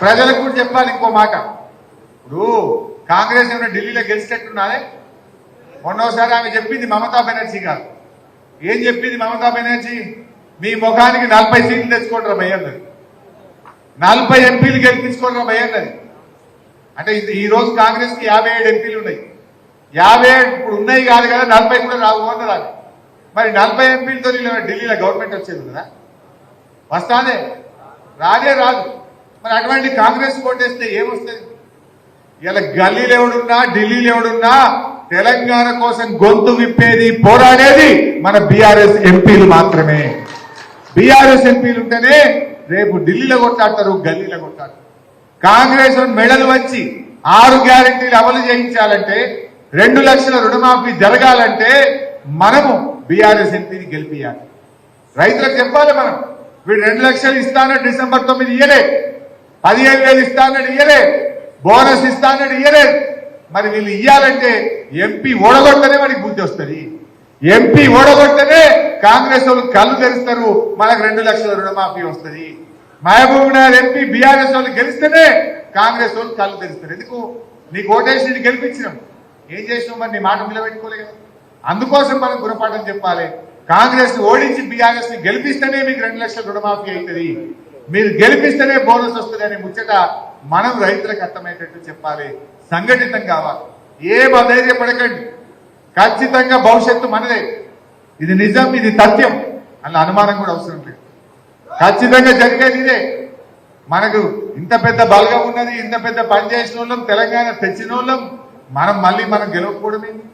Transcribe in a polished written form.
ప్రజలకు కూడా చెప్పాలి ఇంకో మాట. ఇప్పుడు కాంగ్రెస్ ఏమైనా ఢిల్లీలో గెలిచేటట్టున్నారే. మొన్నోసారి ఆమె చెప్పింది మమతా బెనర్జీ గారు. ఏం చెప్పింది మమతా బెనర్జీ? మీ ముఖానికి 40 సీట్లు తెచ్చుకోండి రా భయ్యన్నది, 40 ఎంపీలు గెలిపించుకోండి రా భయ్యన్నది. అంటే ఈ రోజు కాంగ్రెస్ కి 57 ఎంపీలు ఉన్నాయి. 57 ఇప్పుడు ఉన్నాయి కాదు కదా, 40 కూడా రావు అన్నారు. మరి 40 ఎంపీలతో ఢిల్లీలో గవర్నమెంట్ వచ్చేది కదా, వస్తానే రాదే రాదు. మరి అటువంటి కాంగ్రెస్ కోటేస్తే ఏమొస్తుంది? ఇలా గల్లీలు ఎవడున్నా ఢిల్లీలో ఎవడున్నా తెలంగాణ కోసం గొంతు విప్పేది పోరాడేది మన బీఆర్ఎస్ ఎంపీలు మాత్రమే. బీఆర్ఎస్ ఎంపీలు ఉంటేనే రేపు ఢిల్లీలో కొట్లాడతారు, గల్లీలో కొట్లాడతారు. కాంగ్రెస్ మెడలు వచ్చి 6 గ్యారెంటీలు అమలు చేయించాలంటే, 2 లక్షల రుణమాఫీ జరగాలంటే మనము బీఆర్ఎస్ ఎంపీని గెలిపియాలి. రైతులకు చెప్పాలి మనం, వీడు 2 లక్షలు ఇస్తానని డిసెంబర్ 9 ఇయ్యలే, 15,000 ఇస్తానని ఇయ్యలే, బోనస్ ఇస్తానని ఇయ్యలే. మరి వీళ్ళు ఇయ్యాలంటే ఎంపీ ఓడగొట్టనే మనకి బుద్ధి వస్తుంది. ఎంపీ ఓడగొట్టనే కాంగ్రెస్ వాళ్ళు కళ్ళు తెరుస్తారు, మనకు 2 లక్షల రుణమాఫీ వస్తుంది. మహబూబ్ నగర్ ఎంపీ బీఆర్ఎస్ వాళ్ళు గెలిస్తేనే కాంగ్రెస్ వాళ్ళు కళ్ళు తెరుస్తారు. ఎందుకు? నీకు ఓటేసి గెలిపించినాం, ఏం చేసినాం? మరి నీ మాట నిలబెట్టుకోలే కదా. అందుకోసం మనం గుణపాఠం చెప్పాలి. కాంగ్రెస్ ఓడించి బీఆర్ఎస్ ని గెలిపిస్తేనే మీకు 2 లక్షల రుణమాఫీ అవుతుంది, మీరు గెలిపిస్తేనే బోనస్ వస్తుంది అనే ముచ్చట మనం రైతులకు అర్థమయ్యేటట్టు చెప్పాలి. సంఘటితం కావాలి. ఏం అధైర్యపడకండి, ఖచ్చితంగా భవిష్యత్తు మనదే. ఇది నిజం, ఇది తథ్యం, అలా అనుమానం కూడా అవసరం లేదు. ఖచ్చితంగా జరిగేది ఇదే. మనకు ఇంత పెద్ద బలగం ఉన్నది, ఇంత పెద్ద పని చేసిన వాళ్ళం, తెలంగాణ తెచ్చిన వాళ్ళం, మనం మళ్ళీ మనం గెలవకపోవడం ఏంటి?